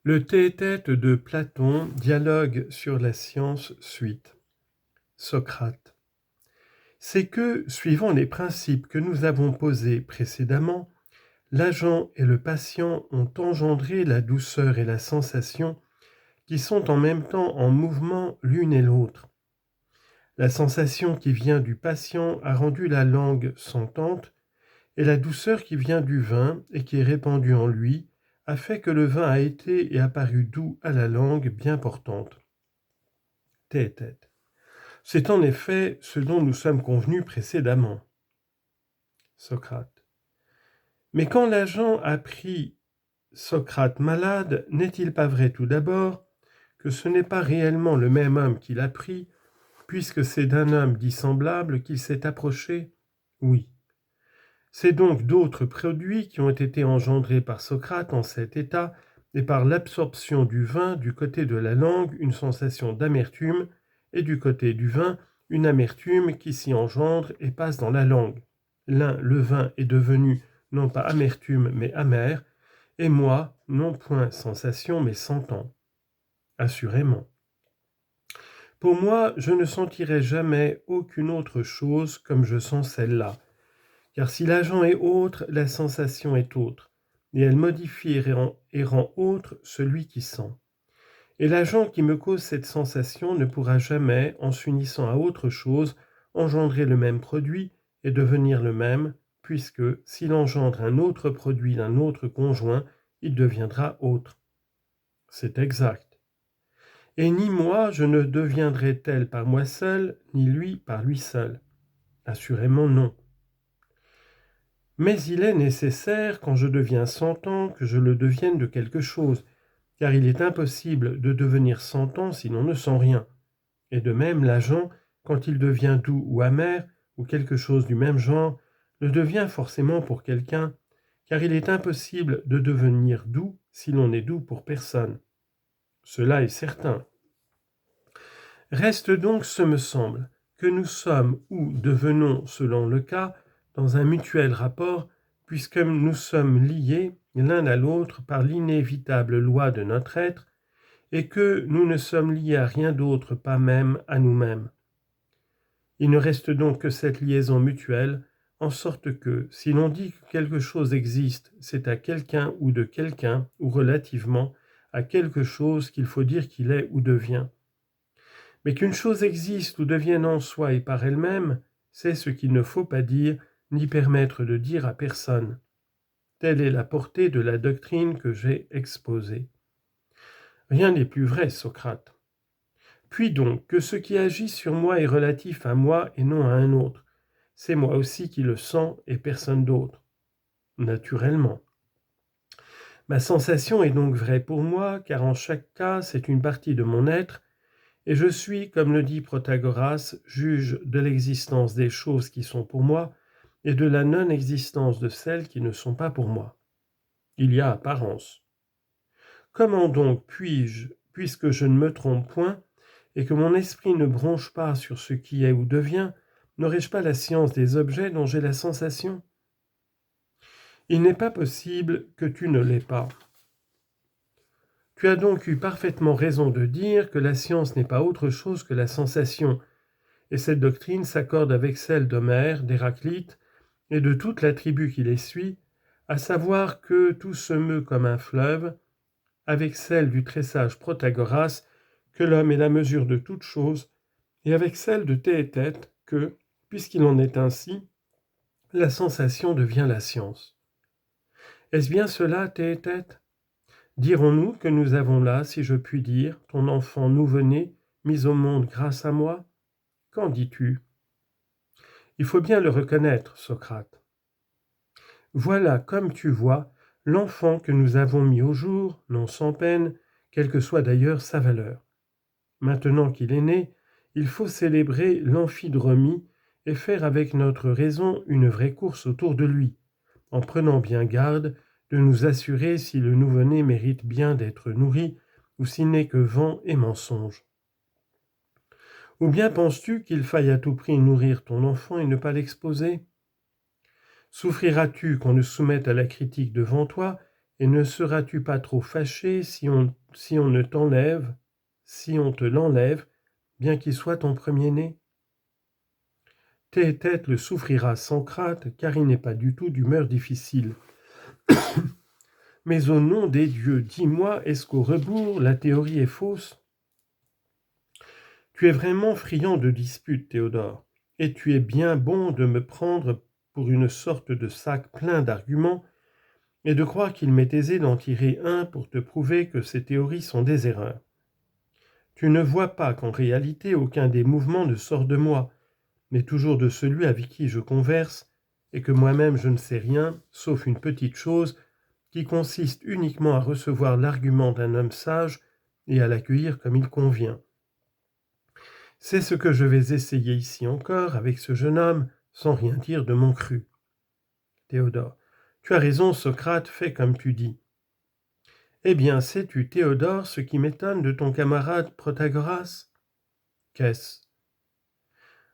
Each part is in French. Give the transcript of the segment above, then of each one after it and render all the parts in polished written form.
Le tête de Platon, dialogue sur la science, suite. Socrate. C'est que, suivant les principes que nous avons posés précédemment, l'agent et le patient ont engendré la douceur et la sensation qui sont en même temps en mouvement l'une et l'autre. La sensation qui vient du patient a rendu la langue sentante, et la douceur qui vient du vin et qui est répandue en lui a fait que le vin a été et apparu doux à la langue bien portante. Tête. C'est en effet ce dont nous sommes convenus précédemment. Socrate. Mais quand l'agent a pris Socrate malade, n'est-il pas vrai tout d'abord que ce n'est pas réellement le même homme qui l'a pris, puisque c'est d'un homme dissemblable qu'il s'est approché? Oui. C'est donc d'autres produits qui ont été engendrés par Socrate en cet état, et par l'absorption du vin du côté de la langue une sensation d'amertume, et du côté du vin une amertume qui s'y engendre et passe dans la langue. L'un, le vin, est devenu non pas amertume mais amer, et moi, non point sensation mais sentant. Assurément. Pour moi, je ne sentirai jamais aucune autre chose comme je sens celle-là, car si l'agent est autre, la sensation est autre, et elle modifie et rend autre celui qui sent. Et l'agent qui me cause cette sensation ne pourra jamais, en s'unissant à autre chose, engendrer le même produit et devenir le même, puisque s'il engendre un autre produit d'un autre conjoint, il deviendra autre. C'est exact. Et ni moi je ne deviendrai tel par moi seul, ni lui par lui seul. Assurément non. Mais il est nécessaire, quand je deviens sentant, que je le devienne de quelque chose, car il est impossible de devenir sentant si l'on ne sent rien. Et de même, l'agent, quand il devient doux ou amer, ou quelque chose du même genre, le devient forcément pour quelqu'un, car il est impossible de devenir doux si l'on est doux pour personne. Cela est certain. Reste donc, ce me semble, que nous sommes ou devenons, selon le cas, dans un mutuel rapport, puisque nous sommes liés l'un à l'autre par l'inévitable loi de notre être, et que nous ne sommes liés à rien d'autre, pas même à nous-mêmes. Il ne reste donc que cette liaison mutuelle, en sorte que, si l'on dit que quelque chose existe, c'est à quelqu'un, ou relativement à quelque chose qu'il faut dire qu'il est ou devient. Mais qu'une chose existe ou devienne en soi et par elle-même, c'est ce qu'il ne faut pas dire, ni permettre de dire à personne. Telle est la portée de la doctrine que j'ai exposée. Rien n'est plus vrai, Socrate. Puis donc, que ce qui agit sur moi est relatif à moi et non à un autre. C'est moi aussi qui le sens et personne d'autre. Naturellement. Ma sensation est donc vraie pour moi, car en chaque cas, c'est une partie de mon être, et je suis, comme le dit Protagoras, juge de l'existence des choses qui sont pour moi et de la non-existence de celles qui ne sont pas pour moi. Il y a apparence. Comment donc puis-je, puisque je ne me trompe point, et que mon esprit ne bronche pas sur ce qui est ou devient, n'aurais-je pas la science des objets dont j'ai la sensation? Il n'est pas possible que tu ne l'aies pas. Tu as donc eu parfaitement raison de dire que la science n'est pas autre chose que la sensation, et cette doctrine s'accorde avec celle d'Homère, d'Héraclite et de toute la tribu qui les suit, à savoir que tout se meut comme un fleuve, avec celle du très sage Protagoras, que l'homme est la mesure de toute chose, et avec celle de Théétète, que, puisqu'il en est ainsi, la sensation devient la science. Est-ce bien cela, Théétète? Dirons-nous que nous avons là, si je puis dire, ton enfant nouveau-né, mis au monde grâce à moi? Qu'en dis-tu? Il faut bien le reconnaître, Socrate. Voilà, comme tu vois, l'enfant que nous avons mis au jour, non sans peine, quelle que soit d'ailleurs sa valeur. Maintenant qu'il est né, il faut célébrer l'amphidromie et faire avec notre raison une vraie course autour de lui, en prenant bien garde de nous assurer si le nouveau-né mérite bien d'être nourri ou s'il n'est que vent et mensonge. Ou bien penses-tu qu'il faille à tout prix nourrir ton enfant et ne pas l'exposer? Souffriras-tu qu'on le soumette à la critique devant toi Et ne seras-tu pas trop fâché si on ne t'enlève, si on te l'enlève, bien qu'il soit ton premier-né? Théétète le souffrira sans crainte, car il n'est pas du tout d'humeur difficile. Mais au nom des dieux, dis-moi, est-ce qu'au rebours, la théorie est fausse? Tu es vraiment friand de disputes, Théodore, et tu es bien bon de me prendre pour une sorte de sac plein d'arguments, et de croire qu'il m'est aisé d'en tirer un pour te prouver que ces théories sont des erreurs. Tu ne vois pas qu'en réalité aucun des mouvements ne sort de moi, mais toujours de celui avec qui je converse, et que moi-même je ne sais rien, sauf une petite chose, qui consiste uniquement à recevoir l'argument d'un homme sage et à l'accueillir comme il convient. C'est ce que je vais essayer ici encore avec ce jeune homme, sans rien dire de mon cru. Théodore. Tu as raison, Socrate, fais comme tu dis. Eh bien, sais-tu, Théodore, ce qui m'étonne de ton camarade Protagoras? Qu'est-ce?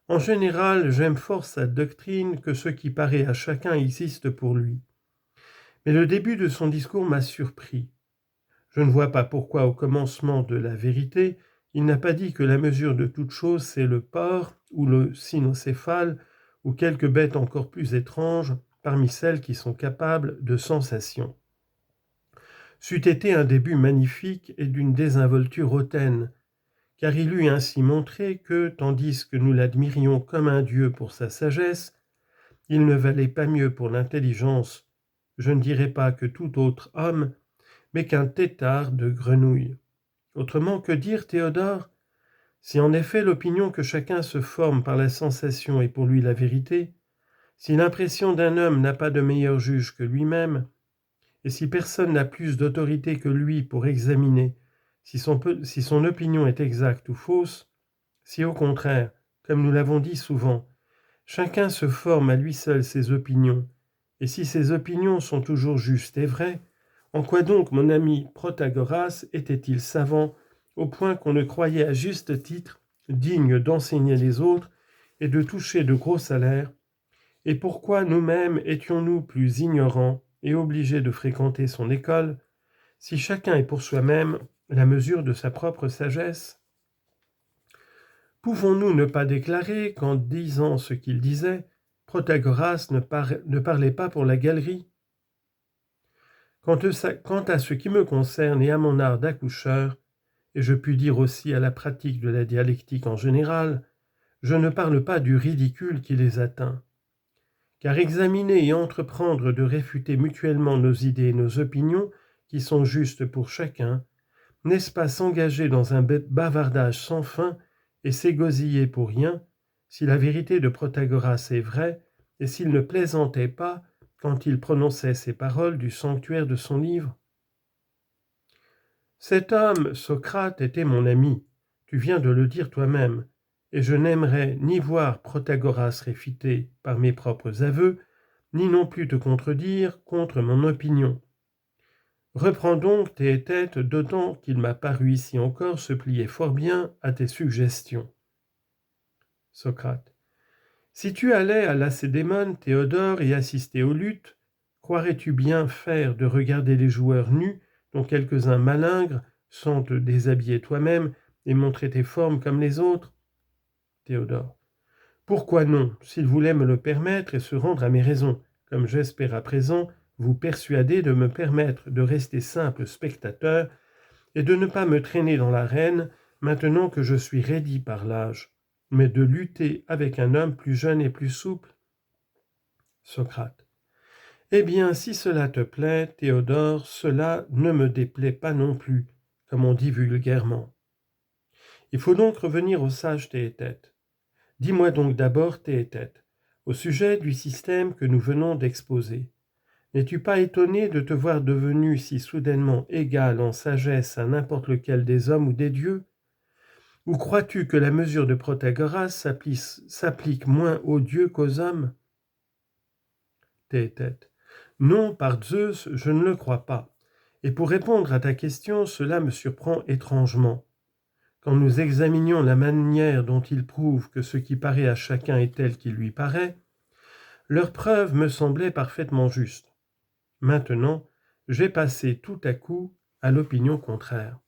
En général, j'aime fort sa doctrine que ce qui paraît à chacun existe pour lui. Mais le début de son discours m'a surpris. Je ne vois pas pourquoi, au commencement de la vérité, il n'a pas dit que la mesure de toute chose, c'est le porc ou le cynocéphale ou quelques bêtes encore plus étranges parmi celles qui sont capables de sensations. C'eût été un début magnifique et d'une désinvolture hautaine, car il eût ainsi montré que, tandis que nous l'admirions comme un dieu pour sa sagesse, il ne valait pas mieux pour l'intelligence, je ne dirais pas que tout autre homme, mais qu'un tétard de grenouille. Autrement, que dire, Théodore? Si en effet l'opinion que chacun se forme par la sensation est pour lui la vérité, si l'impression d'un homme n'a pas de meilleur juge que lui-même, et si personne n'a plus d'autorité que lui pour examiner si son opinion est exacte ou fausse, si au contraire, comme nous l'avons dit souvent, chacun se forme à lui seul ses opinions, et si ces opinions sont toujours justes et vraies, en quoi donc mon ami Protagoras était-il savant au point qu'on le croyait à juste titre digne d'enseigner les autres et de toucher de gros salaires, et pourquoi nous-mêmes étions-nous plus ignorants et obligés de fréquenter son école, si chacun est pour soi-même la mesure de sa propre sagesse? Pouvons-nous ne pas déclarer qu'en disant ce qu'il disait, Protagoras ne parlait pas pour la galerie? Quant à ce qui me concerne et à mon art d'accoucheur, et je puis dire aussi à la pratique de la dialectique en général, je ne parle pas du ridicule qui les atteint. Car examiner et entreprendre de réfuter mutuellement nos idées et nos opinions, qui sont justes pour chacun, n'est-ce pas s'engager dans un bavardage sans fin et s'égosiller pour rien, si la vérité de Protagoras est vraie, et s'il ne plaisantait pas quand il prononçait ces paroles du sanctuaire de son livre? Cet homme, Socrate, était mon ami, tu viens de le dire toi-même, et je n'aimerais ni voir Protagoras réfuté par mes propres aveux, ni non plus te contredire contre mon opinion. Reprends donc tes têtes, d'autant qu'il m'a paru ici encore se plier fort bien à tes suggestions. Socrate. Si tu allais à Lacédémone, Théodore, et assister aux luttes, croirais-tu bien faire de regarder les joueurs nus, dont quelques-uns malingres, sans te déshabiller toi-même et montrer tes formes comme les autres? Théodore. Pourquoi non, s'il voulait me le permettre et se rendre à mes raisons, comme j'espère à présent vous persuader de me permettre de rester simple spectateur et de ne pas me traîner dans l'arène maintenant que je suis raidi par l'âge, mais de lutter avec un homme plus jeune et plus souple? Socrate. Eh bien, si cela te plaît, Théodore, cela ne me déplaît pas non plus, comme on dit vulgairement. Il faut donc revenir au sage Théétète. Dis-moi donc d'abord, Théétète, au sujet du système que nous venons d'exposer. N'es-tu pas étonné de te voir devenu si soudainement égal en sagesse à n'importe lequel des hommes ou des dieux? Ou crois-tu que la mesure de Protagoras s'applique moins aux dieux qu'aux hommes? Théétète. Non, par Zeus, je ne le crois pas. Et pour répondre à ta question, cela me surprend étrangement. Quand nous examinions la manière dont ils prouvent que ce qui paraît à chacun est tel qu'il lui paraît, leur preuve me semblait parfaitement juste. Maintenant, j'ai passé tout à coup à l'opinion contraire.